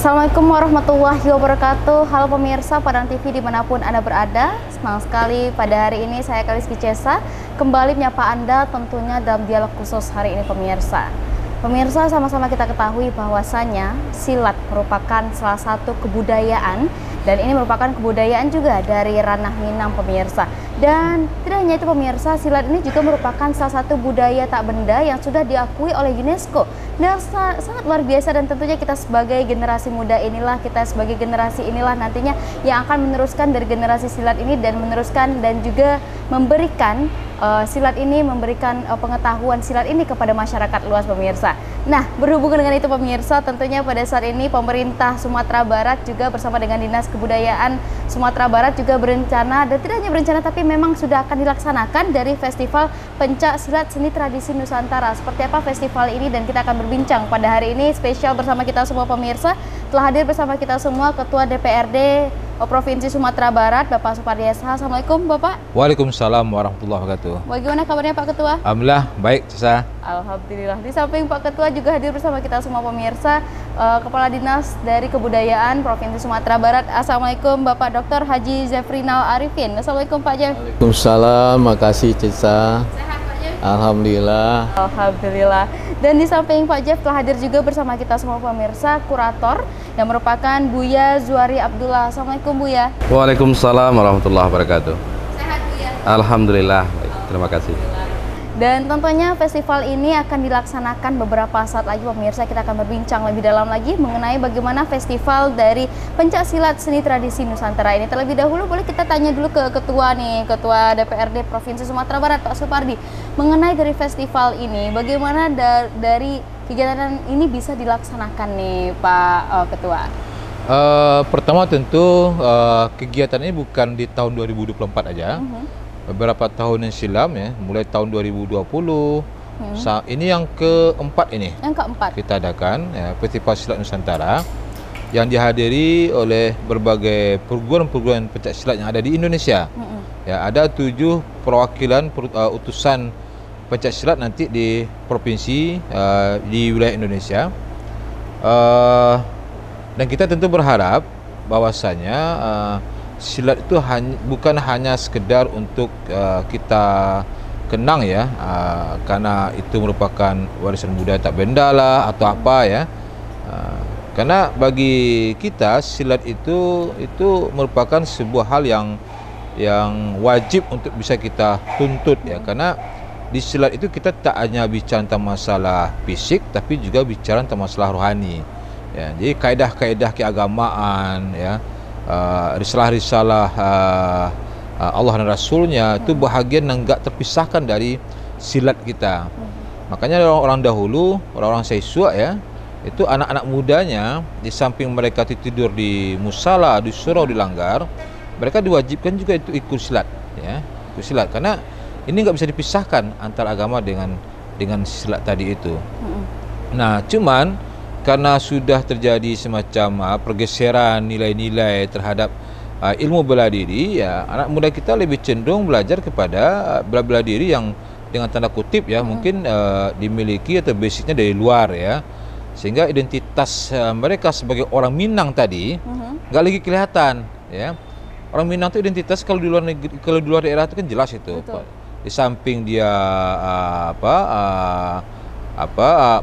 Assalamualaikum warahmatullahi wabarakatuh. Halo pemirsa Padang TV dimanapun Anda berada. Senang sekali pada hari ini saya Kaliski Cesa kembali menyapa Anda tentunya dalam dialog khusus hari ini pemirsa. Pemirsa, sama-sama kita ketahui bahwasanya silat merupakan salah satu kebudayaan dan ini merupakan kebudayaan juga dari ranah Minang pemirsa. Dan tidak hanya itu pemirsa, silat ini juga merupakan salah satu budaya tak benda yang sudah diakui oleh UNESCO. Dan sangat luar biasa, dan tentunya kita sebagai generasi muda inilah, kita sebagai generasi inilah nantinya yang akan meneruskan dari generasi silat ini dan meneruskan dan juga memberikan silat ini, memberikan pengetahuan silat ini kepada masyarakat luas pemirsa. Nah, berhubungan dengan itu pemirsa, tentunya pada saat ini pemerintah Sumatera Barat juga bersama dengan Dinas Kebudayaan Sumatera Barat juga berencana, dan tidak hanya berencana tapi memang sudah akan dilaksanakan dari Festival Pencak Silat Seni Tradisi Nusantara. Seperti apa festival ini, dan kita akan berbincang pada hari ini spesial bersama kita semua pemirsa. Telah hadir bersama kita semua Ketua DPRD Provinsi Sumatera Barat, Bapak Supardiasa. Assalamualaikum Bapak. Waalaikumsalam warahmatullahi wabarakatuh. Bagaimana kabarnya Pak Ketua? Alhamdulillah baik, Cesa. Alhamdulillah. Di samping Pak Ketua juga hadir bersama kita semua pemirsa, Kepala Dinas dari Kebudayaan Provinsi Sumatera Barat. Assalamualaikum Bapak Dr. Haji Zefrinal Arifin. Assalamualaikum Pak Jef. Waalaikumsalam, makasih Cesa. Sehat Pak Jef? Alhamdulillah. Alhamdulillah. Dan di samping Pak Jef telah hadir juga bersama kita semua pemirsa, kurator yang merupakan Buya Zuari Abdullah. Assalamualaikum Buya. Waalaikumsalam warahmatullahi wabarakatuh. Sehat Buya? Alhamdulillah, baik, terima kasih. Dan tentunya festival ini akan dilaksanakan beberapa saat lagi pemirsa. Kita akan berbincang lebih dalam lagi mengenai bagaimana festival dari Pencak Silat Seni Tradisi Nusantara ini. Terlebih dahulu boleh kita tanya dulu ke Ketua nih, Ketua DPRD Provinsi Sumatera Barat, Pak Supardi, mengenai dari festival ini, bagaimana dari kegiatan ini bisa dilaksanakan nih Pak Ketua? Pertama tentu kegiatan ini bukan di tahun 2024 aja. Beberapa tahun yang silam ya, mulai tahun 2020. Ini yang keempat ini. Yang keempat. Kita adakan ya, Festival Silat Nusantara yang dihadiri oleh berbagai perguruan-perguruan pencak silat yang ada di Indonesia. Ya, ada 7 perwakilan utusan pencak silat nanti di provinsi di wilayah Indonesia. Dan kita tentu berharap bahwasanya silat itu bukan hanya sekedar untuk kita kenang ya, karena itu merupakan warisan budaya tak benda lah atau apa ya. Karena bagi kita silat itu merupakan sebuah hal yang wajib untuk bisa kita tuntut ya, karena di silat itu kita tak hanya bicara tentang masalah fisik tapi juga bicara tentang masalah rohani ya. Jadi kaedah-kaedah keagamaan ya, risalah-risalah Allah dan Rasulnya itu bahagian yang enggak terpisahkan dari silat kita. Makanya orang dahulu, orang-orang Saisua ya, itu anak-anak mudanya di samping mereka tidur di musala, di surau, di langgar, mereka diwajibkan juga itu ikut silat ya, ikut silat, karena ini enggak bisa dipisahkan antara agama dengan silat tadi itu. Nah, cuman karena sudah terjadi semacam pergeseran nilai-nilai terhadap ilmu bela diri ya, anak muda kita lebih cenderung belajar kepada bela diri yang dengan tanda kutip ya, mungkin dimiliki atau basicnya dari luar ya, sehingga identitas mereka sebagai orang Minang tadi nggak lagi kelihatan ya. Orang Minang itu identitas kalau di luar negeri, kalau di luar daerah itu kan jelas itu. Betul. Di samping dia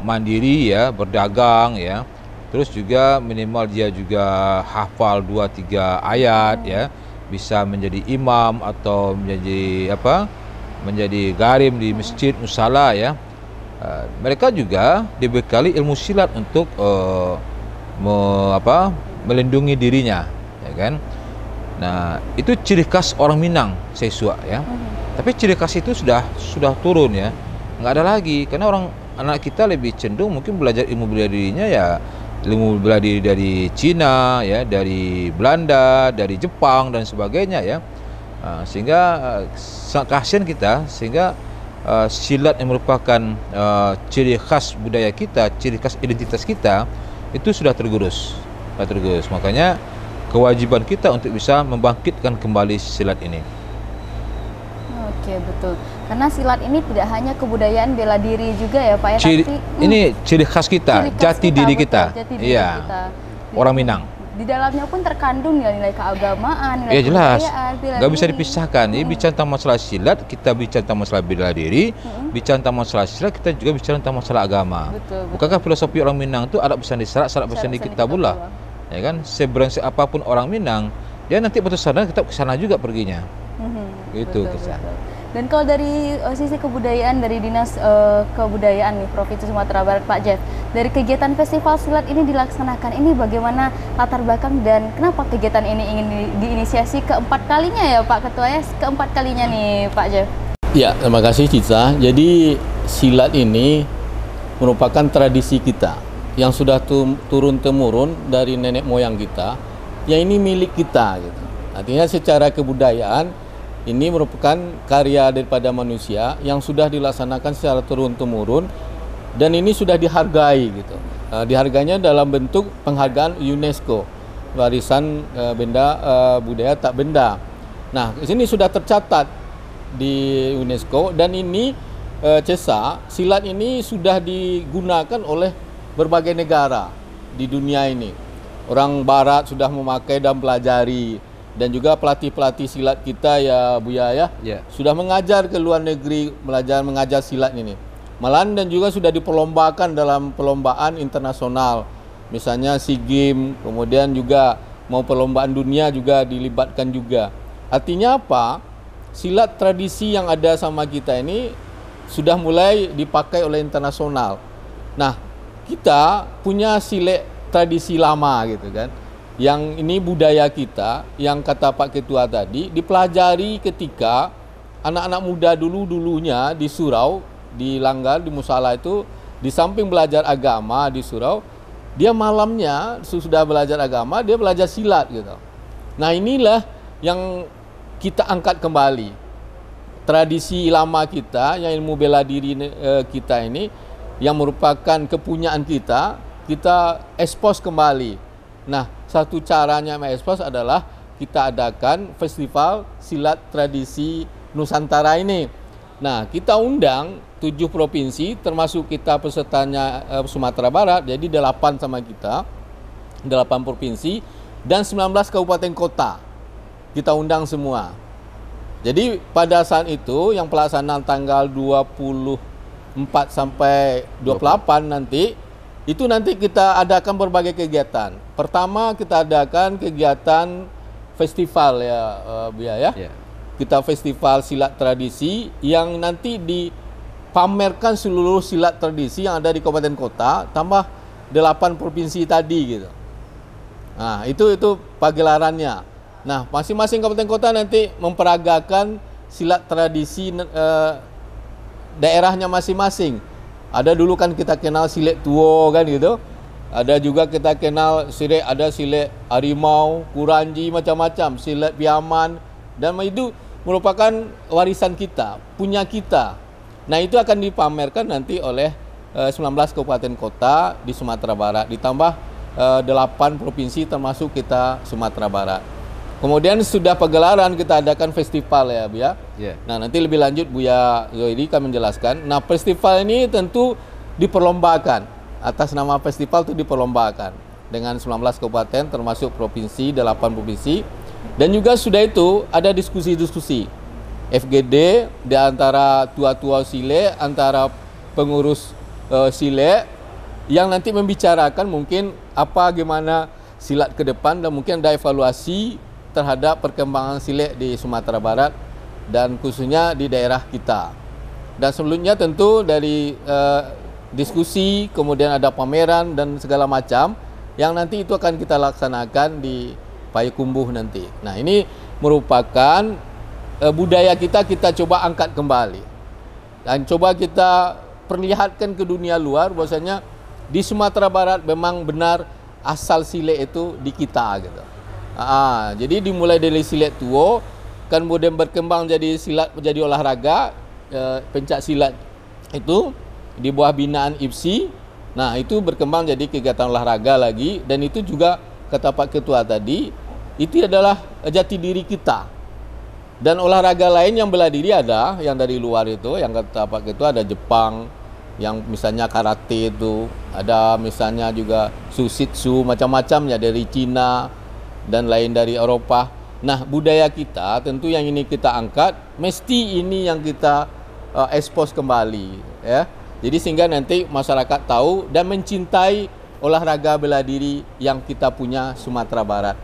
mandiri ya, berdagang ya, terus juga minimal dia juga hafal 2-3 ayat ya, bisa menjadi imam atau menjadi garim di masjid musala ya. Mereka juga dibekali ilmu silat untuk melindungi dirinya ya kan. Nah, itu ciri khas orang Minang Saisua ya. Tapi ciri khas itu sudah turun ya, nggak ada lagi, karena anak kita lebih cenderung mungkin belajar ilmu bela dirinya ya, ilmu bela diri dari Cina ya, dari Belanda, dari Jepang dan sebagainya ya. Sehingga sangat kasihan kita, sehingga silat yang merupakan ciri khas budaya kita, ciri khas identitas kita itu sudah tergerus. Makanya kewajiban kita untuk bisa membangkitkan kembali silat ini. Oke, betul. Karena silat ini tidak hanya kebudayaan bela diri juga ya Pak ya, ini ciri khas kita, jati diri kita. Jati diri kita. orang Minang. Di dalamnya pun terkandung nilai-nilai keagamaan, nilai Ya jelas, kebudayaan, bela nggak bisa diri. dipisahkan. Jadi bicara tentang masalah silat, kita bicara tentang masalah bela diri. Bicara tentang masalah silat, kita juga bicara tentang masalah agama. Betul. Bukankah filosofi orang Minang itu adat besan di serat, serat besan di kitabullah, ya kan? Seberangsi apapun orang Minang, dia nanti betul sadar tetap ke sana juga perginya. Itu kisah. Dan kalau dari sisi kebudayaan dari Dinas Kebudayaan nih Provinsi Sumatera Barat, Pak Jeff, dari kegiatan festival silat ini dilaksanakan, ini bagaimana latar belakang dan kenapa kegiatan ini ingin diinisiasi keempat kalinya ya Pak Ketua ya, keempat kalinya nih Pak Jeff? Ya, terima kasih Cica. Jadi silat ini merupakan tradisi kita yang sudah turun-temurun dari nenek moyang kita, yang ini milik kita gitu. Artinya secara kebudayaan ini merupakan karya daripada manusia yang sudah dilaksanakan secara turun-temurun dan ini sudah dihargai gitu. Dihargainya dalam bentuk penghargaan UNESCO, warisan benda budaya tak benda. Nah, di sini sudah tercatat di UNESCO dan ini CESA, silat ini sudah digunakan oleh berbagai negara di dunia ini. Orang barat sudah memakai dan pelajari. Dan juga pelatih-pelatih silat kita ya Buya ya, sudah mengajar ke luar negeri, mengajar silat ini. Malahan dan juga sudah diperlombakan dalam perlombaan internasional. Misalnya SEA Games, kemudian juga mau perlombaan dunia juga dilibatkan juga. Artinya apa? Silat tradisi yang ada sama kita ini sudah mulai dipakai oleh internasional. Nah, kita punya silat tradisi lama gitu kan. Yang ini budaya kita, yang kata Pak Ketua tadi, dipelajari ketika anak-anak muda dulunya di surau, di Langgar, di Musala itu, di samping belajar agama di surau, dia malamnya sudah belajar agama, dia belajar silat gitu. Nah inilah yang kita angkat kembali. Tradisi lama kita, yang ilmu bela diri kita ini, yang merupakan kepunyaan kita ekspos kembali. Nah, satu caranya mengekspos adalah kita adakan festival silat tradisi Nusantara ini. Nah, kita undang 7 provinsi, termasuk kita pesertanya Sumatera Barat, jadi 8 sama kita, 8 provinsi, dan 19 kabupaten kota. Kita undang semua. Jadi pada saat itu, yang pelaksanaan tanggal 24 sampai 28 nanti, itu nanti kita adakan berbagai kegiatan. Pertama kita adakan kegiatan festival ya Bia ya. Kita festival silat tradisi yang nanti dipamerkan seluruh silat tradisi yang ada di kabupaten kota tambah 8 provinsi tadi gitu. Nah, itu pagelarannya. Nah, masing-masing kabupaten kota nanti memperagakan silat tradisi daerahnya masing-masing. Ada dulu kan kita kenal silet tuo kan gitu. Ada juga kita kenal ada silet harimau, kuranji, macam-macam, silet piaman, dan itu merupakan warisan kita, punya kita. Nah, itu akan dipamerkan nanti oleh 19 kabupaten kota di Sumatera Barat, ditambah 8 provinsi termasuk kita Sumatera Barat. Kemudian sudah pagelaran kita adakan festival ya Bu ya. Nah, nanti lebih lanjut Buya Zoidi akan menjelaskan. Nah, festival ini tentu diperlombakan. Atas nama festival itu diperlombakan dengan 19 kabupaten termasuk provinsi, 8 provinsi. Dan juga sudah itu ada diskusi-diskusi FGD di antara tua-tua sile, antara pengurus sile yang nanti membicarakan mungkin gimana silat ke depan dan mungkin ada evaluasi terhadap perkembangan silat di Sumatera Barat dan khususnya di daerah kita. Dan sebelumnya tentu dari diskusi, kemudian ada pameran dan segala macam yang nanti itu akan kita laksanakan di Payakumbuh nanti. Nah, ini merupakan budaya kita coba angkat kembali dan coba kita perlihatkan ke dunia luar bahwasanya di Sumatera Barat memang benar asal silat itu di kita gitu. Jadi dimulai dari silat tuo, kemudian berkembang jadi silat menjadi olahraga, pencak silat itu di bawah binaan IPSI. Nah, itu berkembang jadi kegiatan olahraga lagi, dan itu juga kata Pak Ketua tadi, itu adalah jati diri kita. Dan olahraga lain yang bela diri ada, yang dari luar itu, yang kata Pak Ketua ada Jepang, yang misalnya karate itu, ada misalnya juga susitsu, macam-macam ya dari Cina dan lain dari Eropa. Nah, budaya kita tentu yang ini kita angkat, mesti ini yang kita expose kembali ya. Jadi sehingga nanti masyarakat tahu dan mencintai olahraga bela diri yang kita punya Sumatera Barat.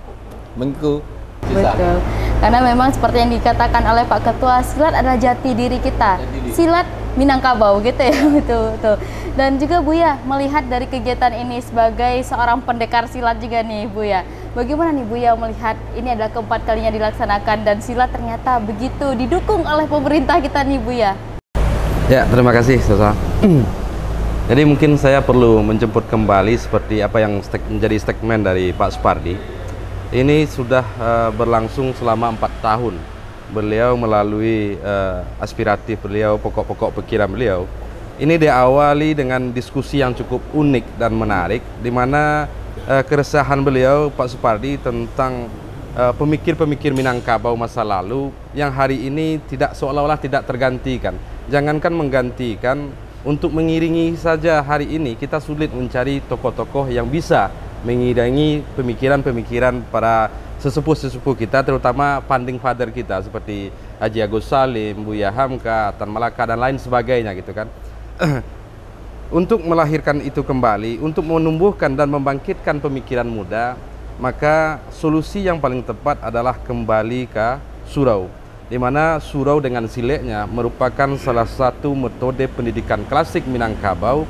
Begitu. Betul. Karena memang seperti yang dikatakan oleh Pak Ketua, silat adalah jati diri kita. Silat Minangkabau gitu ya. Betul, betul. Dan juga Buya, melihat dari kegiatan ini sebagai seorang pendekar silat juga nih Buya. Bagaimana nih Buya melihat ini adalah keempat kalinya dilaksanakan dan silat ternyata begitu didukung oleh pemerintah kita nih Buya? Ya, terima kasih Sasa. Jadi mungkin saya perlu menjemput kembali seperti apa yang menjadi statement dari Pak Supardi. Ini sudah berlangsung selama 4 tahun. Beliau melalui aspiratif beliau, pokok-pokok pikiran beliau. Ini diawali dengan diskusi yang cukup unik dan menarik, di mana keresahan beliau Pak Supardi tentang pemikir-pemikir Minangkabau masa lalu yang hari ini tidak seolah-olah tidak tergantikan. Jangankan menggantikan, untuk mengiringi saja hari ini kita sulit mencari tokoh-tokoh yang bisa mengiringi pemikiran-pemikiran para sesepuh-sesepuh kita, terutama founding father kita seperti Haji Agus Salim, Buya Hamka, Tan Malaka dan lain sebagainya gitu kan. Untuk melahirkan itu kembali, untuk menumbuhkan dan membangkitkan pemikiran muda, maka solusi yang paling tepat adalah kembali ke surau, di mana surau dengan sileknya merupakan salah satu metode pendidikan klasik Minangkabau,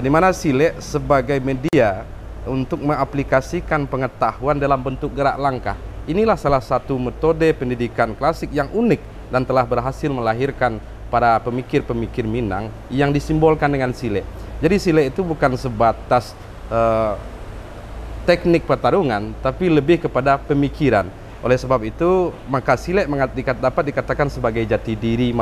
di mana silek sebagai media untuk mengaplikasikan pengetahuan dalam bentuk gerak langkah. Inilah salah satu metode pendidikan klasik yang unik dan telah berhasil melahirkan para pemikir-pemikir Minang yang disimbolkan dengan silek. Jadi silek itu bukan sebatas teknik pertarungan, tapi lebih kepada pemikiran. Oleh sebab itu, maka silek dapat dikatakan sebagai jati diri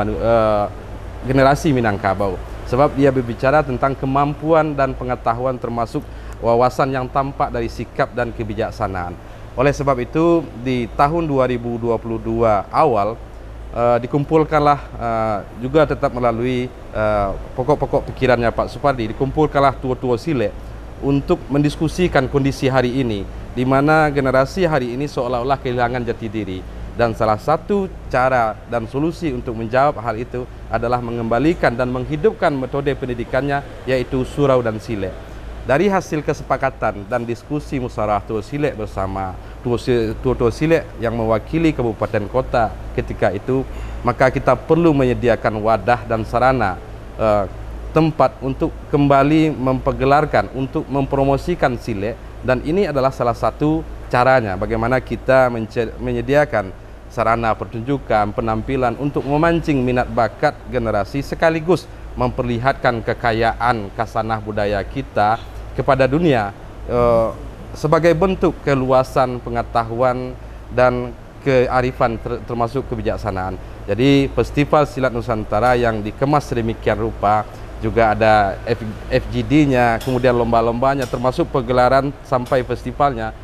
generasi Minangkabau. Sebab dia berbicara tentang kemampuan dan pengetahuan termasuk wawasan yang tampak dari sikap dan kebijaksanaan. Oleh sebab itu di tahun 2022 awal dikumpulkanlah juga tetap melalui pokok-pokok pikirannya Pak Supardi, dikumpulkanlah tua-tua silek untuk mendiskusikan kondisi hari ini, di mana generasi hari ini seolah-olah kehilangan jati diri. Dan salah satu cara dan solusi untuk menjawab hal itu adalah mengembalikan dan menghidupkan metode pendidikannya, yaitu surau dan silek. Dari hasil kesepakatan dan diskusi musyawarah tua silek bersama tua silek yang mewakili kabupaten kota ketika itu, maka kita perlu menyediakan wadah dan sarana tempat untuk kembali mempergelarkan, untuk mempromosikan silek. Dan ini adalah salah satu caranya, bagaimana kita menyediakan sarana pertunjukan, penampilan untuk memancing minat bakat generasi, sekaligus memperlihatkan kekayaan kasanah budaya kita kepada dunia sebagai bentuk keluasan pengetahuan dan kearifan termasuk kebijaksanaan. Jadi Festival Silat Nusantara yang dikemas sedemikian rupa, juga ada FGD-nya, kemudian lomba-lombanya, termasuk pegelaran sampai festivalnya.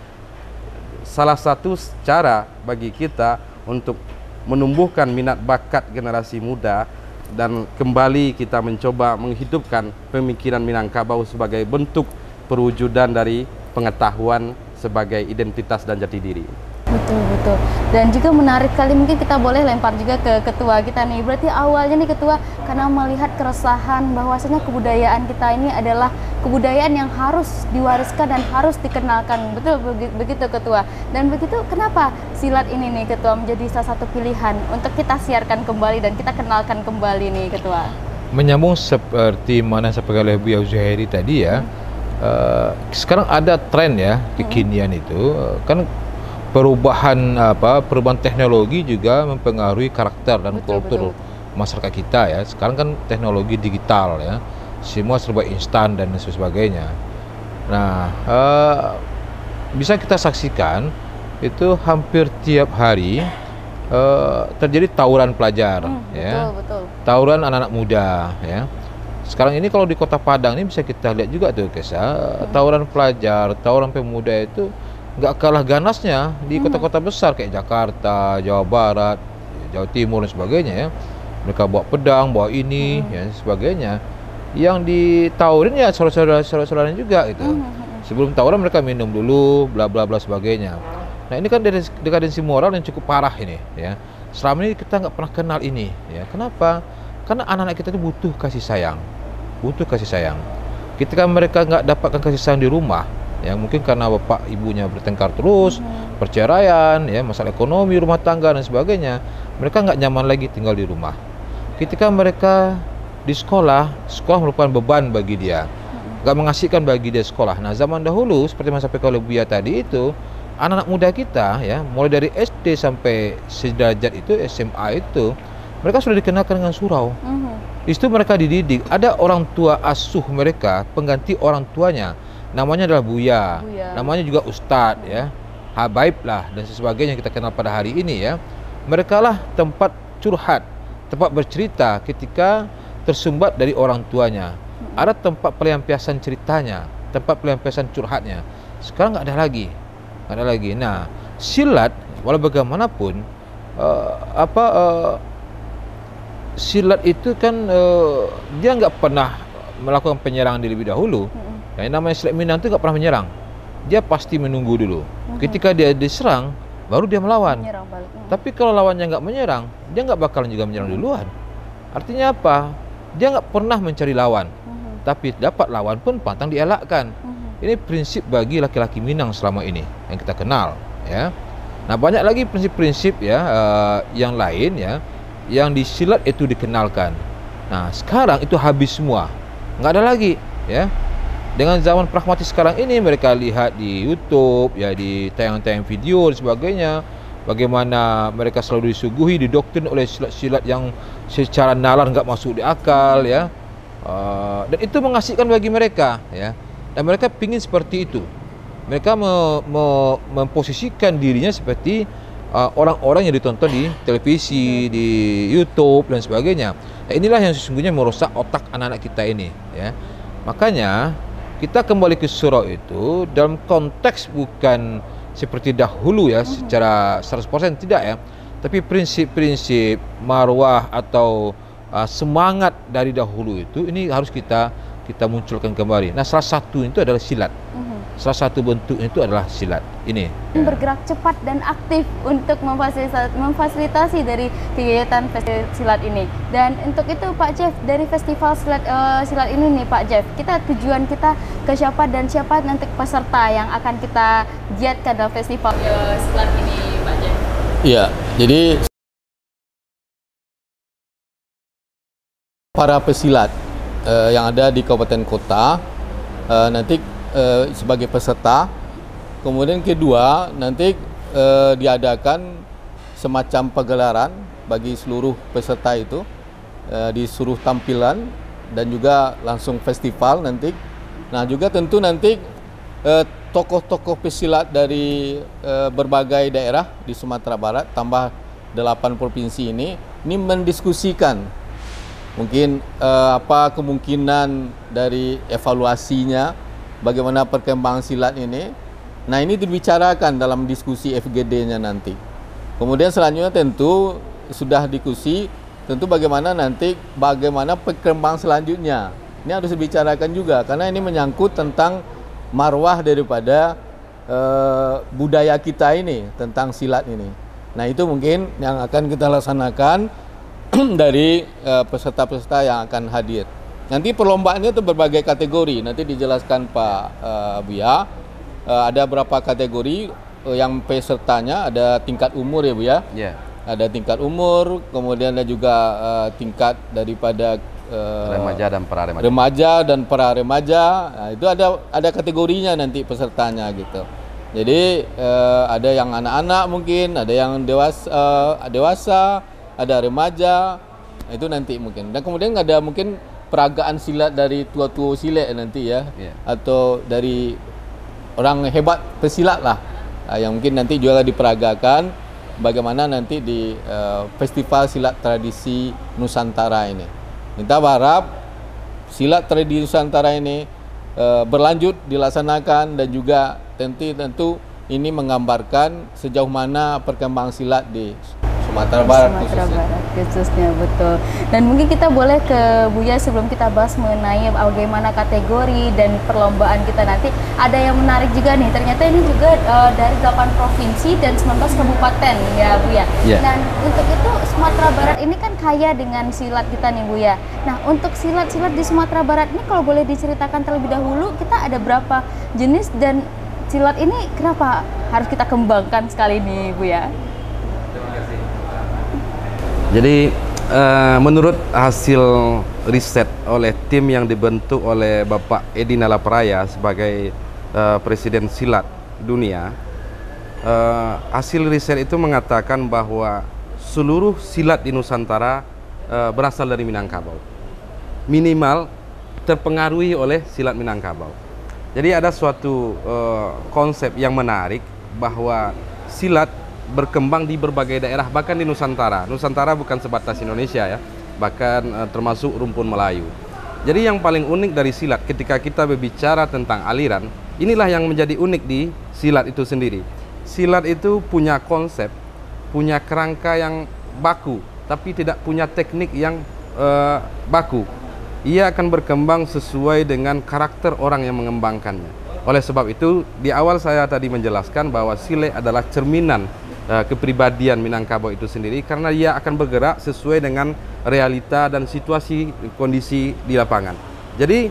Salah satu cara bagi kita untuk menumbuhkan minat bakat generasi muda dan kembali kita mencoba menghidupkan pemikiran Minangkabau sebagai bentuk perwujudan dari pengetahuan sebagai identitas dan jati diri. Betul, betul. Dan juga menarik kali, mungkin kita boleh lempar juga ke ketua kita nih. Berarti awalnya nih ketua, karena melihat keresahan bahwasanya kebudayaan kita ini adalah kebudayaan yang harus diwariskan dan harus dikenalkan. Betul begitu ketua. Dan begitu, kenapa silat ini nih ketua menjadi salah satu pilihan untuk kita siarkan kembali dan kita kenalkan kembali nih ketua? Menyambung seperti mana sebagai oleh Buya Zuhairi tadi ya, sekarang ada tren ya kekinian itu kan perubahan teknologi juga mempengaruhi karakter dan kultur masyarakat kita ya. Sekarang kan teknologi digital ya, semua serba instan dan sebagainya. Nah, bisa kita saksikan itu hampir tiap hari terjadi tawuran pelajar, ya, betul. tawuran anak-anak muda ya. Sekarang ini kalau di Kota Padang ini bisa kita lihat juga tuh tawuran pelajar, tawuran pemuda itu nggak kalah ganasnya di kota-kota besar kayak Jakarta, Jawa Barat, Jawa Timur dan sebagainya ya. Mereka bawa pedang, bawa ini ya sebagainya. yang ditawurin ya saudara-saudara juga gitu. Sebelum tawuran mereka minum dulu, bla bla bla sebagainya. Nah ini kan dari dekadensi moral yang cukup parah ini, ya. Selama ini kita nggak pernah kenal ini, ya. Kenapa? Karena anak-anak kita itu butuh kasih sayang, butuh kasih sayang. Ketika mereka nggak dapatkan kasih sayang di rumah, ya mungkin karena bapak ibunya bertengkar terus, perceraian, ya masalah ekonomi rumah tangga dan sebagainya, mereka nggak nyaman lagi tinggal di rumah. Ketika mereka di sekolah merupakan beban bagi dia, nggak mengasihkan bagi dia sekolah. Nah zaman dahulu seperti yang sampaikan oleh Buya tadi itu, anak-anak muda kita ya mulai dari SD sampai sederajat itu SMA itu mereka sudah dikenalkan dengan surau. Di situ mereka dididik, ada orang tua asuh mereka, pengganti orang tuanya, namanya adalah Buya. Namanya juga Ustadz ya, Habaib lah dan sebagainya yang kita kenal pada hari ini ya. Mereka lah tempat curhat, tempat bercerita ketika tersumbat dari orang tuanya. Ada tempat pelampiasan ceritanya, tempat pelampiasan curhatnya. Sekarang nggak ada lagi, nggak ada lagi. Nah, silat walau bagaimanapun silat itu kan dia nggak pernah melakukan penyerangan lebih dahulu. Yang namanya silat Minang itu nggak pernah menyerang. Dia pasti menunggu dulu. Ketika dia diserang, baru dia melawan. Tapi kalau lawannya nggak menyerang, dia nggak bakalan juga menyerang duluan. Artinya apa? Dia nggak pernah mencari lawan. Tapi dapat lawan pun pantang dielakkan. Ini prinsip bagi laki-laki Minang selama ini yang kita kenal, ya. Nah banyak lagi prinsip-prinsip ya yang lain ya, yang di silat itu dikenalkan. Nah sekarang itu habis semua, nggak ada lagi, ya. Dengan zaman pragmatis sekarang ini mereka lihat di YouTube, ya di tayangan-tayangan video dan sebagainya, bagaimana mereka selalu disuguhi, didoktrin oleh silat-silat yang secara nalar nggak masuk di akal, ya. Dan itu mengasihkan bagi mereka, ya. Dan mereka pingin seperti itu. Mereka memposisikan dirinya seperti orang-orang yang ditonton di televisi, di YouTube dan sebagainya. Nah, inilah yang sesungguhnya merusak otak anak-anak kita ini, ya. Makanya kita kembali ke surau itu dalam konteks bukan seperti dahulu ya, secara 100% tidak ya, tapi prinsip-prinsip marwah atau semangat dari dahulu itu ini harus kita munculkan kembali. Nah, salah satu itu adalah silat. Salah satu bentuk itu adalah silat. Ini bergerak cepat dan aktif untuk memfasilitasi dari kegiatan festival silat ini. Dan untuk itu Pak Jeff, dari festival silat ini nih Pak Jeff, tujuan kita ke siapa dan siapa nanti peserta yang akan kita giatkan dalam festival silat ini Pak Jeff? Iya, jadi para pesilat yang ada di kabupaten kota nanti sebagai peserta. Kemudian kedua nanti diadakan semacam pagelaran bagi seluruh peserta itu, disuruh tampilan dan juga langsung festival nanti. Nah juga tentu nanti tokoh-tokoh pesilat dari berbagai daerah di Sumatera Barat tambah 8 provinsi ini mendiskusikan mungkin apa kemungkinan dari evaluasinya, bagaimana perkembangan silat ini. Nah ini dibicarakan dalam diskusi FGD-nya nanti. Kemudian selanjutnya tentu sudah diskusi tentu bagaimana perkembangan selanjutnya. Ini harus dibicarakan juga karena ini menyangkut tentang marwah daripada budaya kita ini, tentang silat ini. Nah itu mungkin yang akan kita laksanakan dari peserta-peserta yang akan hadir. Nanti perlombaannya itu berbagai kategori, nanti dijelaskan Pak Buya. Ada berapa kategori yang pesertanya, ada tingkat umur ya Bu ya? Yeah. Ada tingkat umur, kemudian ada juga tingkat daripada remaja dan pra remaja. Remaja dan pra remaja. Nah, itu ada kategorinya nanti pesertanya gitu. Jadi ada yang anak-anak mungkin, ada yang dewasa, ada remaja. Nah, itu nanti mungkin. Dan kemudian ada mungkin peragaan silat dari tua-tua silat nanti ya, atau dari orang hebat pesilat lah, yang mungkin nanti juga diperagakan bagaimana nanti di festival silat tradisi Nusantara ini. Kita berharap silat tradisi Nusantara ini berlanjut dilaksanakan dan juga tentu ini menggambarkan sejauh mana perkembangan silat di Sumatera Barat Sumatera khususnya. Barat khususnya, betul. Dan mungkin kita boleh ke Buya sebelum kita bahas mengenai bagaimana kategori dan perlombaan kita nanti. Ada yang menarik juga nih, ternyata ini juga dari 8 provinsi dan 19 kabupaten ya Buya. Yeah. Dan untuk itu Sumatera Barat ini kan kaya dengan silat kita nih Buya. Nah untuk silat-silat di Sumatera Barat ini kalau boleh diceritakan terlebih dahulu, kita ada berapa jenis dan silat ini kenapa harus kita kembangkan sekali nih Buya? Jadi menurut hasil riset oleh tim yang dibentuk oleh Bapak Edi Nalapraya sebagai Presiden Silat Dunia, hasil riset itu mengatakan bahwa seluruh silat di Nusantara berasal dari Minangkabau. Minimal terpengaruhi oleh silat Minangkabau. Jadi ada suatu konsep yang menarik bahwa silat berkembang di berbagai daerah, bahkan di Nusantara. Nusantara bukan sebatas Indonesia ya, bahkan termasuk rumpun Melayu. Jadi yang paling unik dari silat ketika kita berbicara tentang aliran, inilah yang menjadi unik di silat itu sendiri. Silat itu punya konsep, punya kerangka yang baku, tapi tidak punya teknik yang baku. Ia akan berkembang sesuai dengan karakter orang yang mengembangkannya. Oleh sebab itu, di awal saya tadi menjelaskan bahwa silat adalah cerminan kepribadian Minangkabau itu sendiri, karena ia akan bergerak sesuai dengan realita dan situasi kondisi di lapangan. Jadi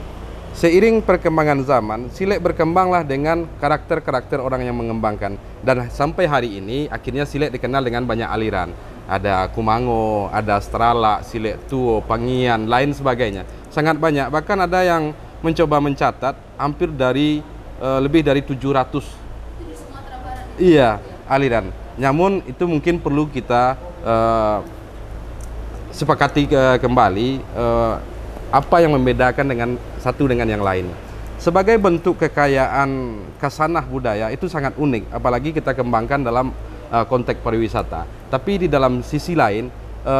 seiring perkembangan zaman, silat berkembanglah dengan karakter-karakter orang yang mengembangkan, dan sampai hari ini akhirnya silat dikenal dengan banyak aliran. Ada Kumango, ada Strala, silat Tuo, Pangian, lain sebagainya. Sangat banyak, bahkan ada yang mencoba mencatat hampir dari lebih dari 700 iya aliran. Namun itu mungkin perlu kita sepakati kembali apa yang membedakan dengan satu dengan yang lain. Sebagai bentuk kekayaan khasanah budaya itu sangat unik, apalagi kita kembangkan dalam konteks pariwisata. Tapi di dalam sisi lain,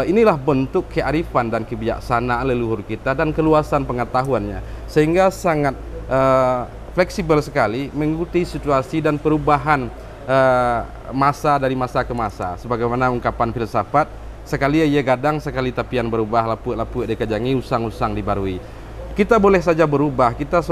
inilah bentuk kearifan dan kebijaksanaan leluhur kita dan keluasan pengetahuannya, sehingga sangat fleksibel sekali mengikuti situasi dan perubahan masa dari masa ke masa. Sebagaimana ungkapan filsafat, sekali ia gadang, sekali tapian berubah, lapuk-lapuk dikejangi, usang-usang dibarui. Kita boleh saja berubah, kita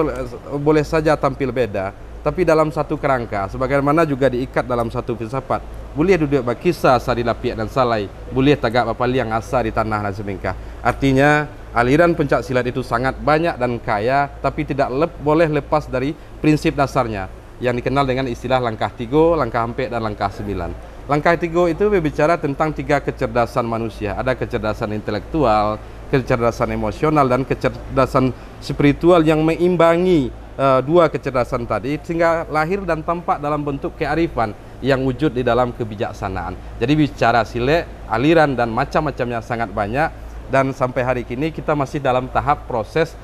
boleh saja tampil beda, tapi dalam satu kerangka, sebagaimana juga diikat dalam satu filsafat. Boleh duduk bakisah sari lapiak dan salai, boleh tagak papaliang asa di tanah dan semingkah. Artinya aliran pencak silat itu sangat banyak dan kaya, tapi tidak boleh lepas dari prinsip dasarnya yang dikenal dengan istilah langkah 3, langkah 4, dan langkah 9. Langkah 3 itu berbicara tentang 3 kecerdasan manusia. Ada kecerdasan intelektual, kecerdasan emosional, dan kecerdasan spiritual yang meimbangi 2 kecerdasan tadi, sehingga lahir dan tampak dalam bentuk kearifan yang wujud di dalam kebijaksanaan. Jadi bicara silat, aliran dan macam-macamnya sangat banyak, dan sampai hari ini kita masih dalam tahap proses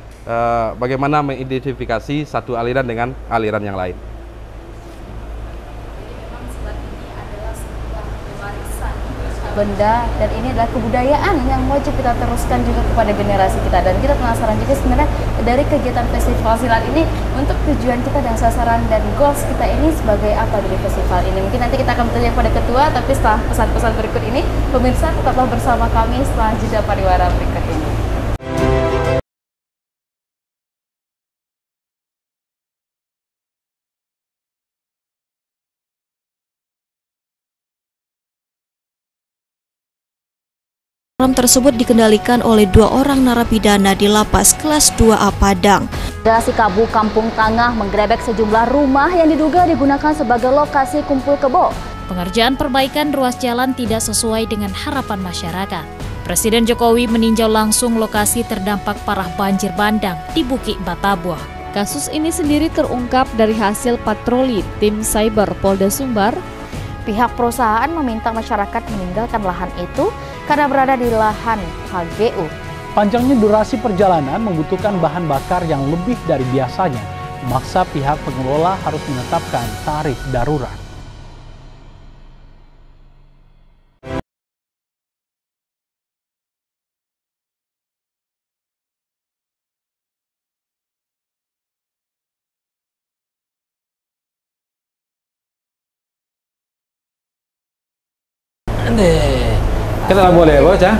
bagaimana mengidentifikasi satu aliran dengan aliran yang lain. Benda, dan ini adalah kebudayaan yang wajib kita teruskan juga kepada generasi kita. Dan kita penasaran juga sebenarnya dari kegiatan festival silat ini, untuk tujuan kita dan sasaran dan goals kita ini sebagai apa dari festival ini. Mungkin nanti kita akan bertanya kepada ketua, tapi setelah pesan-pesan berikut ini, pemirsa tetaplah bersama kami setelah jeda pariwara berikut ini. Tersebut dikendalikan oleh 2 orang narapidana di lapas kelas 2A Padang. Polres Kabu Kampung Tangah menggerebek sejumlah rumah yang diduga digunakan sebagai lokasi kumpul kebo. Pengerjaan perbaikan ruas jalan tidak sesuai dengan harapan masyarakat. Presiden Jokowi meninjau langsung lokasi terdampak parah banjir bandang di Bukit Batabuah. Kasus ini sendiri terungkap dari hasil patroli tim cyber Polda Sumbar. Pihak perusahaan meminta masyarakat meninggalkan lahan itu karena berada di lahan HGU. Panjangnya durasi perjalanan membutuhkan bahan bakar yang lebih dari biasanya, memaksa pihak pengelola harus menetapkan tarif darurat. Kita boleh bocah.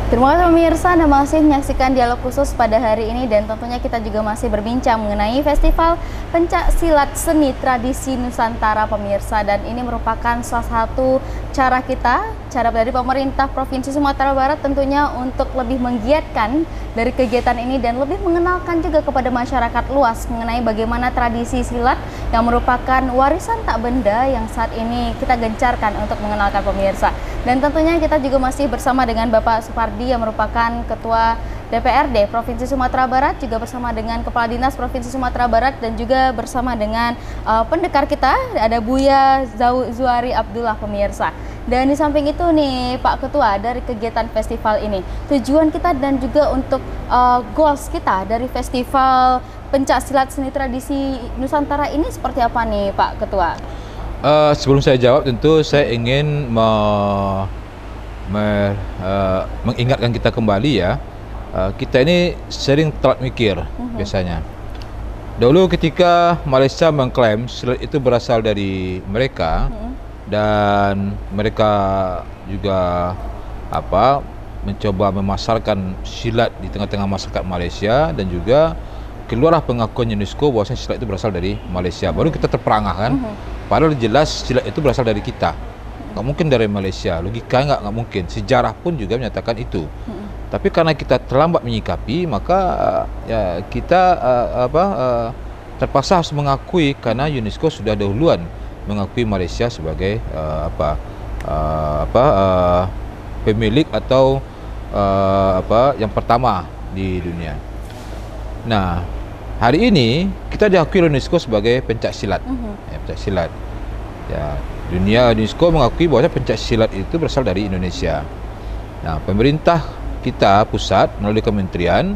Terima kasih pemirsa, Anda masih menyaksikan dialog khusus pada hari ini dan tentunya kita juga masih berbincang mengenai Festival Pencak Silat Seni Tradisi Nusantara pemirsa, dan ini merupakan salah satu cara dari pemerintah Provinsi Sumatera Barat tentunya untuk lebih menggiatkan dari kegiatan ini dan lebih mengenalkan juga kepada masyarakat luas mengenai bagaimana tradisi silat yang merupakan warisan tak benda yang saat ini kita gencarkan untuk mengenalkan pemirsa. Dan tentunya kita juga masih bersama dengan Bapak Supardi yang merupakan Ketua DPRD Provinsi Sumatera Barat, juga bersama dengan Kepala Dinas Provinsi Sumatera Barat, dan juga bersama dengan pendekar kita, ada Buya Zuari Abdullah pemirsa. Dan di samping itu nih Pak Ketua, dari kegiatan festival ini, tujuan kita dan juga untuk goals kita dari Festival Pencak Silat Seni Tradisi Nusantara ini seperti apa nih Pak Ketua? Sebelum saya jawab, tentu saya ingin mengingatkan kita kembali ya, kita ini sering telat mikir biasanya. Dulu ketika Malaysia mengklaim silat itu berasal dari mereka, dan mereka juga mencoba memasarkan silat di tengah-tengah masyarakat Malaysia, dan juga keluarlah pengakuan UNESCO bahwa silat itu berasal dari Malaysia. Baru kita terperangah kan, padahal jelas silat itu berasal dari kita, nggak mungkin dari Malaysia. Logika nggak mungkin, sejarah pun juga menyatakan itu. Tapi karena kita terlambat menyikapi, maka ya kita terpaksa harus mengakui, karena UNESCO sudah dahuluan mengakui Malaysia sebagai pemilik atau yang pertama di dunia. Nah, hari ini kita diakui UNESCO sebagai pencak silat. Pencak silat. Ya, dunia UNESCO mengakui bahwa pencak silat itu berasal dari Indonesia. Nah, pemerintah kita pusat melalui kementerian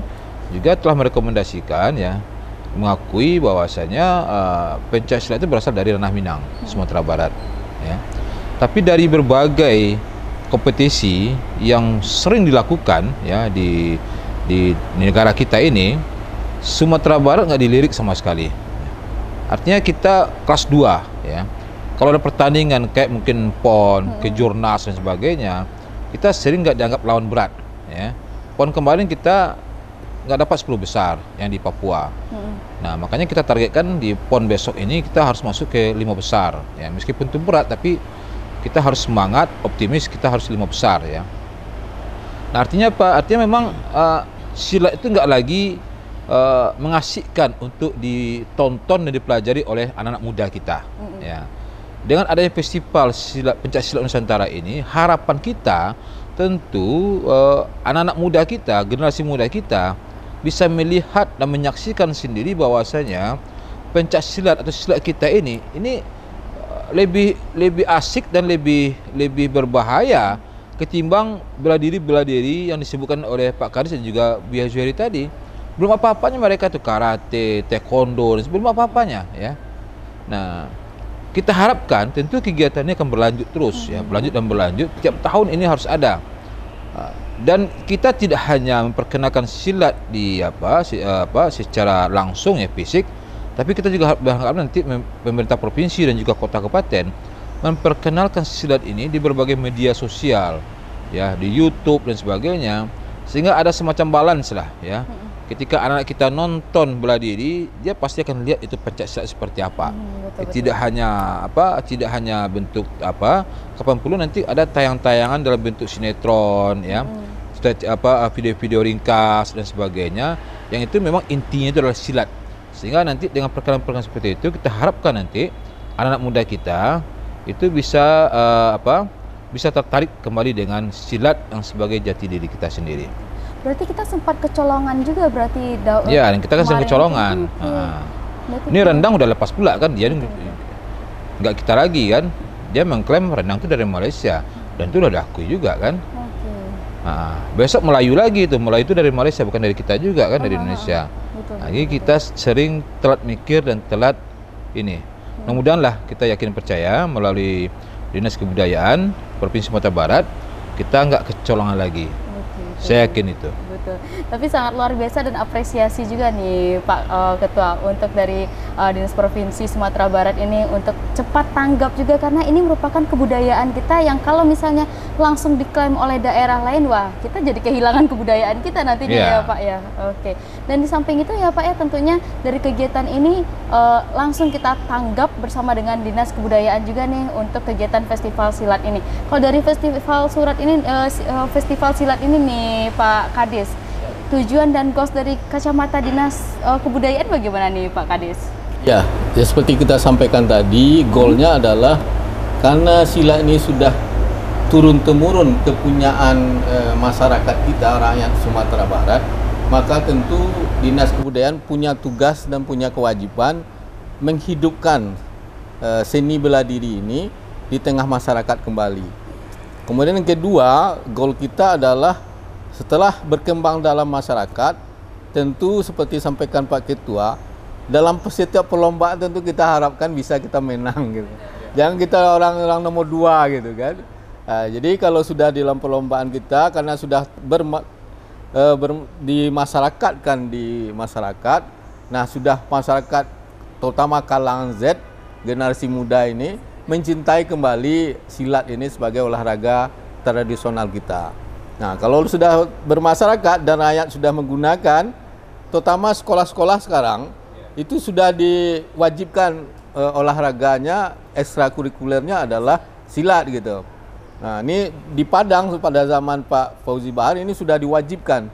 juga telah merekomendasikan ya, mengakui bahwasanya pencak silat itu berasal dari ranah Minang, Sumatera Barat ya. Tapi dari berbagai kompetisi yang sering dilakukan ya di negara kita ini, Sumatera Barat nggak dilirik sama sekali. Artinya kita kelas 2 ya. Kalau ada pertandingan kayak mungkin PON, kejurnas dan sebagainya, kita sering nggak dianggap lawan berat ya. PON kemarin kita nggak dapat 10 besar yang di Papua. Nah, makanya kita targetkan di PON besok ini kita harus masuk ke 5 besar ya. Meskipun itu berat, tapi kita harus semangat, optimis, kita harus 5 besar ya. Nah, artinya apa? Artinya memang silat itu nggak lagi mengasihkan untuk ditonton dan dipelajari oleh anak-anak muda kita ya. Dengan adanya festival pencak silat Nusantara ini, harapan kita tentu anak-anak muda kita, generasi muda kita bisa melihat dan menyaksikan sendiri bahwasanya pencak silat atau silat kita ini lebih asik dan lebih berbahaya ketimbang bela diri yang disebutkan oleh Pak Kadis dan juga Buya Zuari tadi. Belum apa-apanya mereka tuh karate, taekwondo, belum apa-apanya ya. Nah, kita harapkan tentu kegiatan ini akan berlanjut terus ya, berlanjut dan berlanjut. Tiap tahun ini harus ada. Dan kita tidak hanya memperkenalkan silat di secara langsung ya, fisik, tapi kita juga berharap nanti pemerintah provinsi dan juga kota kabupaten memperkenalkan silat ini di berbagai media sosial ya, di YouTube dan sebagainya, sehingga ada semacam balance lah ya. Ketika anak-anak kita nonton bela diri, dia pasti akan lihat itu pencak silat seperti apa. Tidak hanya bentuk kapan perlu nanti ada tayang-tayangan dalam bentuk sinetron ya, video-video ringkas dan sebagainya, yang itu memang intinya itu adalah silat. Sehingga nanti dengan perkembangan seperti itu, kita harapkan nanti anak-anak muda kita itu bisa bisa tertarik kembali dengan silat yang sebagai jati diri kita sendiri. Berarti kita sempat kecolongan juga berarti. Ya, dan kita kan sering kecolongan. Ini rendang udah lepas pula kan, dia nggak kita lagi kan, dia mengklaim rendang itu dari Malaysia dan itu udah diakui juga kan. Besok Melayu lagi, itu Melayu itu dari Malaysia bukan dari kita juga kan, dari Indonesia. Lagi kita sering telat mikir dan telat ini. Mudah-mudahan lah, kita yakin percaya melalui Dinas Kebudayaan Provinsi Sumatera Barat kita nggak kecolongan lagi. Saya yakin itu. gitu. Tapi sangat luar biasa dan apresiasi juga nih Pak Ketua untuk dari Dinas Provinsi Sumatera Barat ini untuk cepat tanggap juga, karena ini merupakan kebudayaan kita yang kalau misalnya langsung diklaim oleh daerah lain, wah kita jadi kehilangan kebudayaan kita nantinya ya Pak ya. Oke. Dan di samping itu ya Pak ya, tentunya dari kegiatan ini langsung kita tanggap bersama dengan Dinas Kebudayaan juga nih untuk kegiatan festival silat ini. Kalau dari festival silat ini nih Pak Kades, tujuan dan goals dari kacamata Dinas Kebudayaan bagaimana nih Pak Kades? Ya seperti kita sampaikan tadi, goalnya adalah karena silat ini sudah turun-temurun kepunyaan masyarakat kita, rakyat Sumatera Barat, maka tentu Dinas Kebudayaan punya tugas dan punya kewajiban menghidupkan seni bela diri ini di tengah masyarakat kembali. Kemudian yang kedua, goal kita adalah setelah berkembang dalam masyarakat, tentu seperti sampaikan Pak Ketua, dalam setiap perlombaan tentu kita harapkan bisa kita menang gitu. Jangan kita orang nomor 2 gitu kan. Jadi kalau sudah di dalam perlombaan kita, karena sudah dimasyarakatkan di masyarakat, nah sudah masyarakat terutama kalangan Z, generasi muda ini mencintai kembali silat ini sebagai olahraga tradisional kita. Nah, kalau sudah bermasyarakat dan rakyat sudah menggunakan, terutama sekolah-sekolah sekarang, itu sudah diwajibkan olahraganya, ekstrakurikulernya adalah silat gitu. Nah, ini di Padang pada zaman Pak Fauzi Bahar ini sudah diwajibkan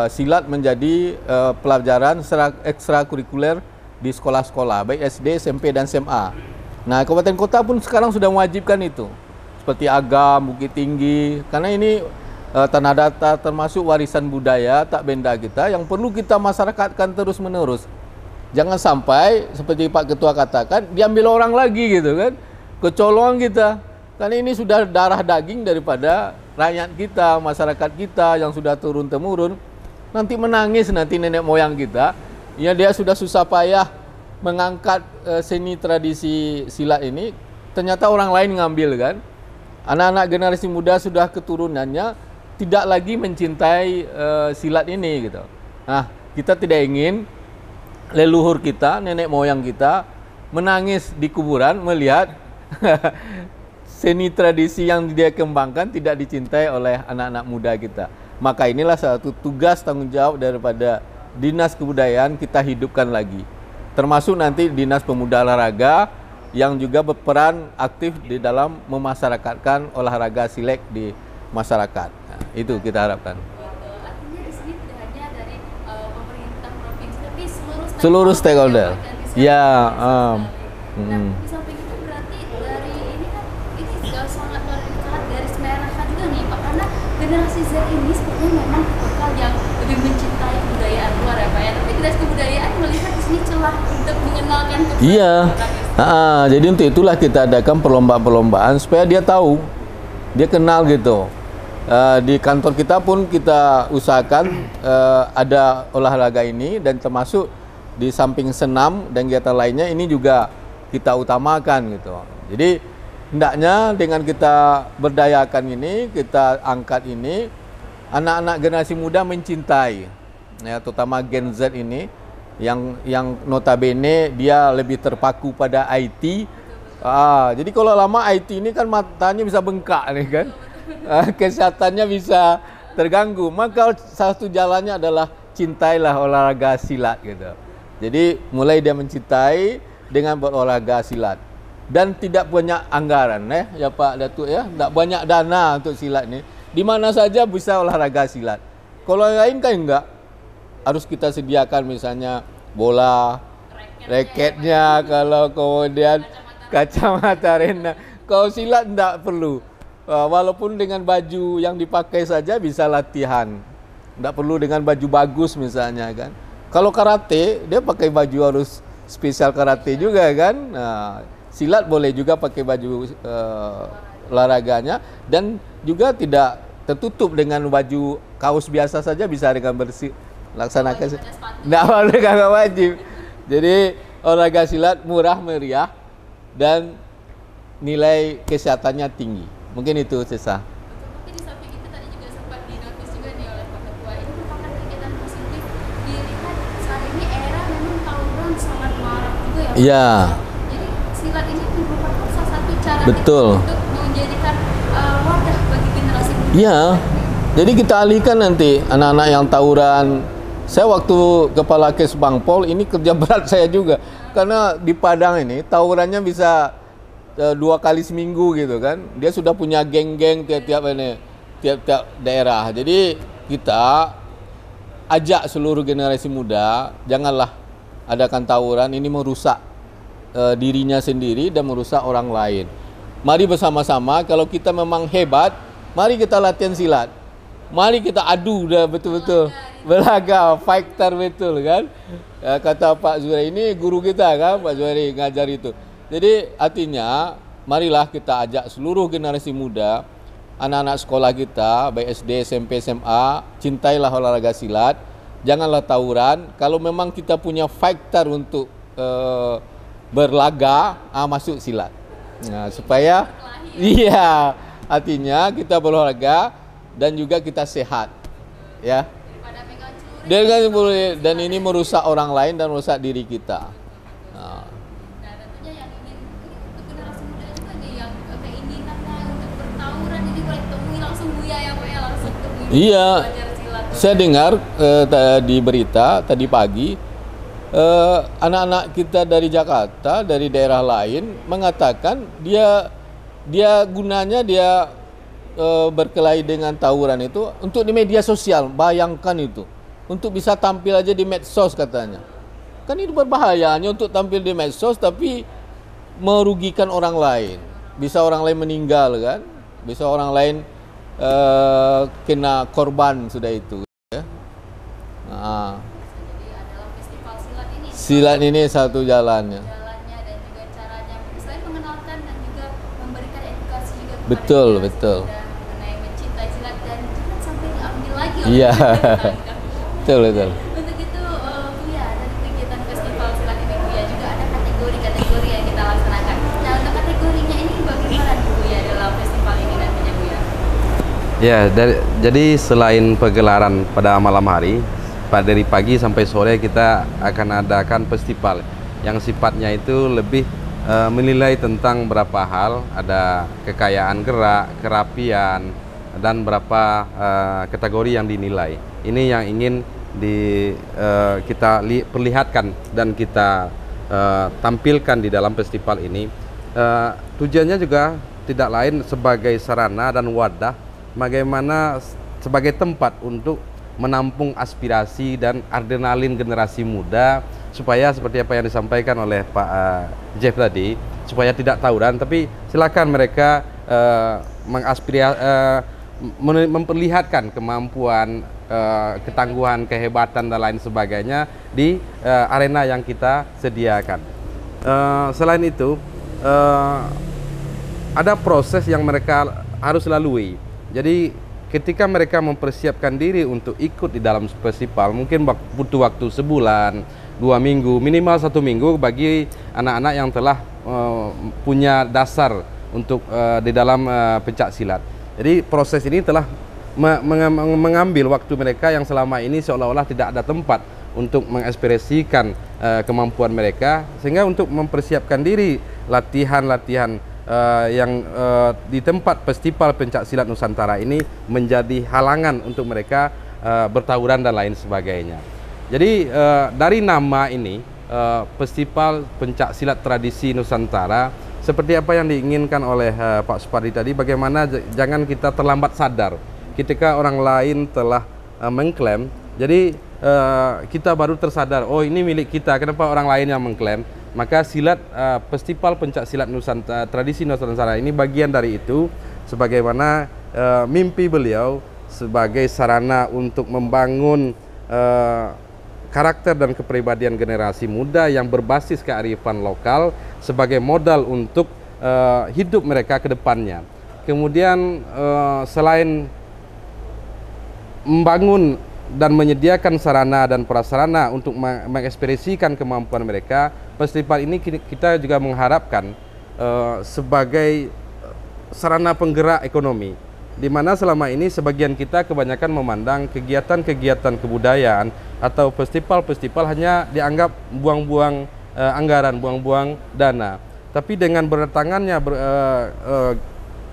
silat menjadi pelajaran ekstrakurikuler di sekolah-sekolah, baik SD, SMP, dan SMA. Nah, kabupaten kota pun sekarang sudah mewajibkan itu, seperti Agam, Bukit Tinggi, karena ini tanah datar termasuk warisan budaya tak benda kita yang perlu kita masyarakatkan terus-menerus. Jangan sampai seperti Pak Ketua katakan diambil orang lagi gitu kan, kecolongan kita. Karena ini sudah darah daging daripada rakyat kita, masyarakat kita yang sudah turun-temurun. Nanti menangis nanti nenek moyang kita, ya dia sudah susah payah mengangkat seni tradisi silat ini, ternyata orang lain ngambil kan. Anak-anak generasi muda sudah keturunannya tidak lagi mencintai silat ini gitu. Nah, kita tidak ingin leluhur kita, nenek moyang kita menangis di kuburan melihat seni tradisi yang dia kembangkan tidak dicintai oleh anak-anak muda kita. Maka inilah satu tugas tanggung jawab daripada Dinas Kebudayaan, kita hidupkan lagi. Termasuk nanti Dinas Pemuda Olahraga yang juga berperan aktif di dalam memasyarakatkan olahraga silat di masyarakat. Nah, itu kita harapkan. Artinya di sini tidak hanya dari pemerintah provinsi, tapi seluruh stakeholder. Ya. Nah, di samping itu berarti dari ini kan ini sangat garis merah juga nih Pak, karena generasi Z ini sepertinya memang bakal yang lebih mencintai kebudayaan luar ya Pak ya. Tapi Dinas Kebudayaan melihat di sini celah untuk mengenalkan kebudayaan. Iya. Jadi untuk itulah kita adakan perlombaan-perlombaan supaya dia tahu, dia kenal gitu. Di kantor kita pun kita usahakan ada olahraga ini, dan termasuk di samping senam dan kegiatan lainnya ini juga kita utamakan gitu. Jadi hendaknya dengan kita berdayakan ini, kita angkat ini, anak-anak generasi muda mencintai, ya, terutama Gen Z ini yang notabene dia lebih terpaku pada IT. Jadi kalau lama IT ini kan matanya bisa bengkak nih kan, kesehatannya bisa terganggu. Maka satu jalannya adalah cintailah olahraga silat gitu. Jadi mulai dia mencintai dengan berolahraga silat. Dan tidak banyak anggaran ya Pak Datuk ya, tidak banyak dana untuk silat ini. Di mana saja bisa olahraga silat. Kalau yang lain kan enggak, harus kita sediakan misalnya bola, raketnya, kalau kemudian kacamata renang. Kalau silat enggak perlu, walaupun dengan baju yang dipakai saja bisa latihan, enggak perlu dengan baju bagus misalnya kan. Kalau karate dia pakai baju harus spesial karate juga kan. Nah, silat boleh juga pakai baju olahraganya, dan juga tidak tertutup dengan baju kaos biasa saja, bisa dengan bersih laksanakan. Tidak boleh kagak wajib. Jadi olahraga silat murah meriah dan nilai kesehatannya tinggi. Mungkin itu Cesa. Di samping itu tadi juga sempat dinotis juga nih oleh Pak Ketua, ini Iya. Jadi silat ini merupakan salah satu cara Betul. untuk menjadikan wadah bagi generasi muda. Iya. Jadi kita alihkan nanti anak-anak yang tawuran. Saya waktu kepala kes Bangpol ini kerja berat saya juga. Karena di Padang ini tawurannya bisa 2 kali seminggu gitu kan. Dia sudah punya geng-geng tiap-tiap daerah. Jadi kita ajak seluruh generasi muda, janganlah adakan tawuran, ini merusak dirinya sendiri dan merusak orang lain. Mari bersama-sama, kalau kita memang hebat, mari kita latihan silat. Mari kita adu dah betul-betul. Belaga, fighter betul kan. Kata Pak Zuhairi, ini guru kita kan, Pak Zuhairi ngajar itu. Jadi artinya, marilah kita ajak seluruh generasi muda, anak-anak sekolah kita, baik SD, SMP, SMA, cintailah olahraga silat. Janganlah tawuran. Kalau memang kita punya fighter untuk berlaga, masuk silat. Nah, supaya iya, artinya kita berolahraga dan juga kita sehat. Ya. Dan ini merusak orang lain dan merusak diri kita. Nah, tentunya yang ingin untuk generasi muda juga nih yang keinginannya untuk bertawuran ini boleh temui langsung Buya ya Pak ya, langsung temui. Iya. Belajar silat. Saya dengar di berita tadi pagi anak-anak kita dari Jakarta, dari daerah lain mengatakan dia gunanya berkelahi dengan tawuran itu untuk di media sosial. Bayangkan itu, untuk bisa tampil aja di medsos katanya. Kan itu berbahaya, hanya untuk tampil di medsos tapi merugikan orang lain. Bisa orang lain meninggal kan, bisa orang lain kena korban sudah itu. Ya. Nah, Jadi adalah festival silat ini. silat ini satu jalannya. Jalannya dan juga caranya. Selain mengenalkan dan juga memberikan edukasi juga kepada Betul, generasi betul. muda mengenai mencintai silat dan jangan sampai diambil lagi oleh Iya. tetangga. Betul, betul. Untuk itu Buya, dari kegiatan festival silat ini Buya juga ada kategori-kategori yang kita laksanakan. Nah, untuk kategorinya ini bagaimana nih Buya dalam festival ini nantinya Buya? Ya, jadi selain pegelaran pada malam hari, dari pagi sampai sore kita akan adakan festival yang sifatnya itu lebih menilai tentang beberapa hal, ada kekayaan gerak, kerapian, dan beberapa kategori yang dinilai. Ini yang ingin kita perlihatkan dan kita tampilkan di dalam festival ini. Tujuannya juga tidak lain sebagai sarana dan wadah bagaimana sebagai tempat untuk menampung aspirasi dan adrenalin generasi muda, supaya seperti apa yang disampaikan oleh Pak Jeff tadi, supaya tidak tawuran, tapi silakan mereka memperlihatkan kemampuan, ketangguhan, kehebatan dan lain sebagainya di arena yang kita sediakan. Selain itu, ada proses yang mereka harus lalui. Jadi ketika mereka mempersiapkan diri untuk ikut di dalam festival, mungkin butuh waktu sebulan, 2 minggu, minimal 1 minggu bagi anak-anak yang telah punya dasar untuk di dalam pencak silat. Jadi proses ini telah mengambil waktu mereka yang selama ini seolah-olah tidak ada tempat untuk mengekspresikan kemampuan mereka, sehingga untuk mempersiapkan diri latihan-latihan yang di tempat festival pencak silat Nusantara ini menjadi halangan untuk mereka bertawuran dan lain sebagainya. Jadi dari nama ini, Festival Pencak Silat Tradisi Nusantara, seperti apa yang diinginkan oleh Pak Supardi tadi, bagaimana jangan kita terlambat sadar ketika orang lain telah mengklaim. Jadi kita baru tersadar, oh ini milik kita, kenapa orang lain yang mengklaim? Maka silat Festival Pencak Silat Nusantara Tradisi Nusantara ini bagian dari itu, sebagaimana mimpi beliau sebagai sarana untuk membangun karakter dan kepribadian generasi muda yang berbasis kearifan lokal sebagai modal untuk hidup mereka ke depannya. Kemudian selain membangun dan menyediakan sarana dan prasarana untuk mengekspresikan kemampuan mereka, festival ini kita juga mengharapkan sebagai sarana penggerak ekonomi, di mana selama ini sebagian kita kebanyakan memandang kegiatan-kegiatan kebudayaan atau festival-festival hanya dianggap buang-buang anggaran, buang-buang dana. Tapi dengan berdatangannya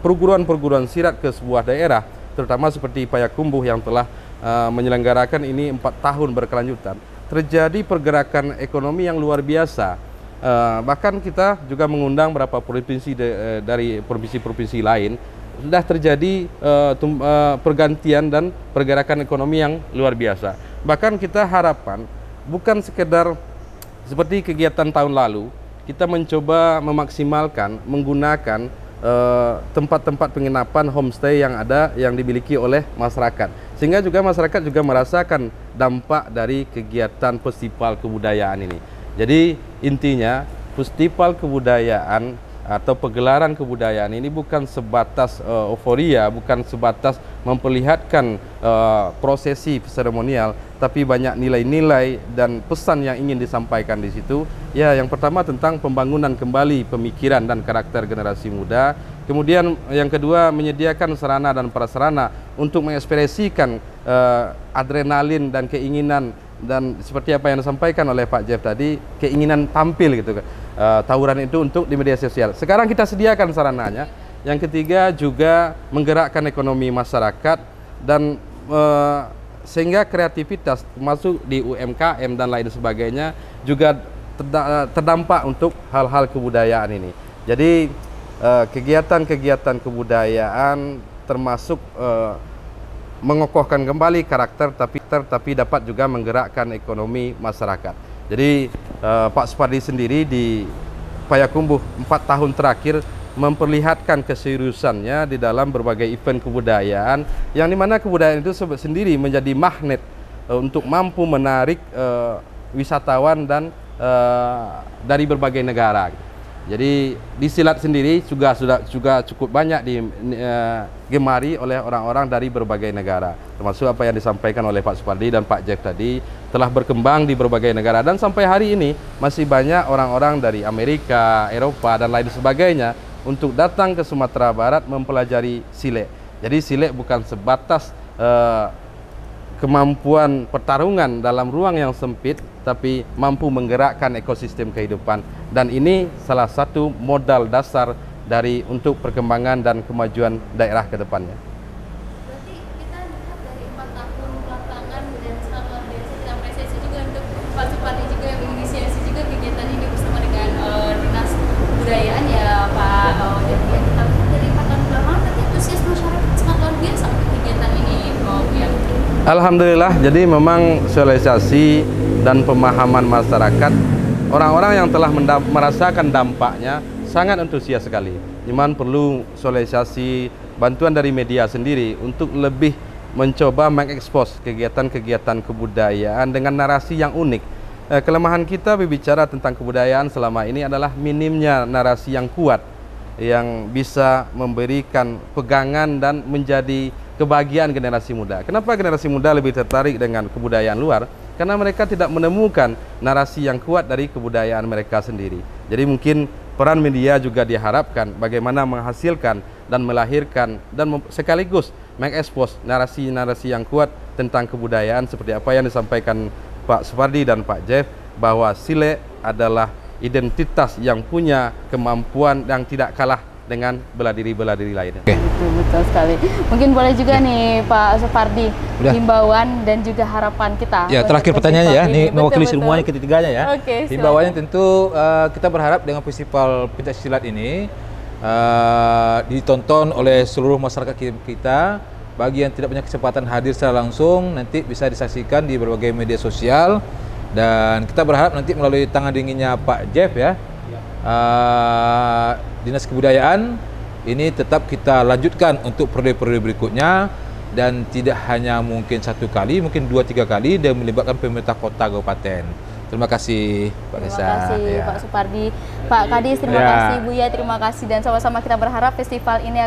perguruan-perguruan silat ke sebuah daerah, terutama seperti Payakumbuh yang telah menyelenggarakan ini 4 tahun berkelanjutan, terjadi pergerakan ekonomi yang luar biasa. Bahkan kita juga mengundang beberapa provinsi dari provinsi-provinsi lain. Sudah terjadi pergantian dan pergerakan ekonomi yang luar biasa. Bahkan kita harapan bukan sekedar seperti kegiatan tahun lalu, kita mencoba memaksimalkan menggunakan tempat-tempat penginapan homestay yang ada yang dimiliki oleh masyarakat, sehingga juga masyarakat juga merasakan dampak dari kegiatan festival kebudayaan ini. Jadi intinya festival kebudayaan atau pegelaran kebudayaan ini bukan sebatas euforia, bukan sebatas memperlihatkan prosesi seremonial, tapi banyak nilai-nilai dan pesan yang ingin disampaikan di situ. Ya, yang pertama tentang pembangunan kembali pemikiran dan karakter generasi muda. Kemudian yang kedua, menyediakan sarana dan prasarana untuk mengekspresikan adrenalin dan keinginan, dan seperti apa yang disampaikan oleh Pak Jeff tadi, keinginan tampil gitu kan. Tawuran itu untuk di media sosial. Sekarang kita sediakan sarananya. Yang ketiga juga menggerakkan ekonomi masyarakat dan sehingga kreativitas masuk di UMKM dan lain sebagainya juga terdampak untuk hal-hal kebudayaan ini. Jadi kegiatan-kegiatan kebudayaan termasuk mengokohkan kembali karakter tapi dapat juga menggerakkan ekonomi masyarakat. Jadi Pak Supardi sendiri di Payakumbuh 4 tahun terakhir memperlihatkan keseriusannya di dalam berbagai event kebudayaan, yang dimana kebudayaan itu sendiri menjadi magnet untuk mampu menarik wisatawan dan dari berbagai negara. Jadi di silat sendiri juga cukup banyak digemari oleh orang-orang dari berbagai negara, termasuk apa yang disampaikan oleh Pak Supardi dan Pak Jeff tadi, telah berkembang di berbagai negara, dan sampai hari ini masih banyak orang-orang dari Amerika, Eropa dan lain sebagainya untuk datang ke Sumatera Barat mempelajari silat. Jadi silat bukan sebatas kemampuan pertarungan dalam ruang yang sempit, tapi mampu menggerakkan ekosistem kehidupan, dan ini salah satu modal dasar dari untuk perkembangan dan kemajuan daerah ke depannya. Berarti kita lihat dari 4 tahun belakangan dan sangat luar biasa, kita apresiasi juga untuk Pak Supardi juga yang menginisiasi juga kegiatan ini bersama dengan Dinas Kebudayaan ya Pak. Jadi kita lihat dari 4 tahun belakangan tapi antusias masyarakat sangat luar biasa untuk kegiatan ini, ya. Alhamdulillah, jadi memang sosialisasi dan pemahaman masyarakat, orang-orang yang telah merasakan dampaknya sangat antusias sekali. Cuman perlu sosialisasi, bantuan dari media sendiri untuk lebih mencoba mengekspos kegiatan-kegiatan kebudayaan dengan narasi yang unik. Kelemahan kita berbicara tentang kebudayaan selama ini adalah minimnya narasi yang kuat, yang bisa memberikan pegangan dan menjadi kebahagiaan generasi muda. Kenapa generasi muda lebih tertarik dengan kebudayaan luar? Karena mereka tidak menemukan narasi yang kuat dari kebudayaan mereka sendiri. Jadi mungkin peran media juga diharapkan bagaimana menghasilkan dan melahirkan dan sekaligus mengekspos narasi-narasi yang kuat tentang kebudayaan seperti apa yang disampaikan Pak Supardi dan Pak Jeff, bahwa silat adalah identitas yang punya kemampuan yang tidak kalah dengan bela diri lainnya. Okay. Betul sekali. Mungkin boleh juga nih Pak Supardi, himbauan dan juga harapan kita. Ya, terakhir pertanyaannya ya, ini mewakili semuanya ketiganya ya. Oke, himbauannya tentu kita berharap dengan festival pencak silat ini ditonton oleh seluruh masyarakat kita. Bagi yang tidak punya kesempatan hadir secara langsung, nanti bisa disaksikan di berbagai media sosial, dan kita berharap nanti melalui tangan dinginnya Pak Jeff ya, Dinas Kebudayaan ini tetap kita lanjutkan untuk periode-periode berikutnya, dan tidak hanya mungkin 1 kali, mungkin 2-3 kali, dan melibatkan pemerintah kota kabupaten. Terima kasih Pak Desa. Terima kasih ya. Pak Supardi, Pak Kadis, terima kasih Buya, terima kasih, dan sama-sama kita berharap festival ini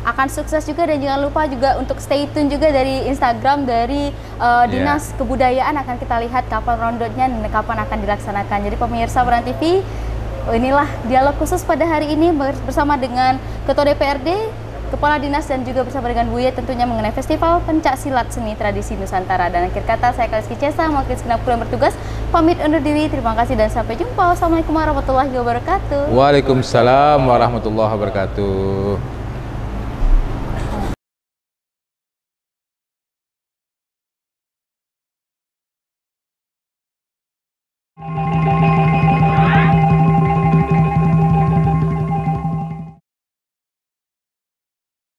akan sukses juga, dan jangan lupa juga untuk stay tune juga dari Instagram dari Dinas Kebudayaan, akan kita lihat kapan rondonya dan kapan akan dilaksanakan. Jadi pemirsa Peran TV, inilah dialog khusus pada hari ini bersama dengan Ketua DPRD, Kepala Dinas, dan juga bersama dengan Buya tentunya mengenai Festival Pencak Silat Seni Tradisi Nusantara. Dan akhir kata, saya Kaliski Cesa, mewakili segenap kru yang bertugas pamit undur diri. Terima kasih dan sampai jumpa. Wassalamualaikum warahmatullahi wabarakatuh. Waalaikumsalam warahmatullahi wabarakatuh.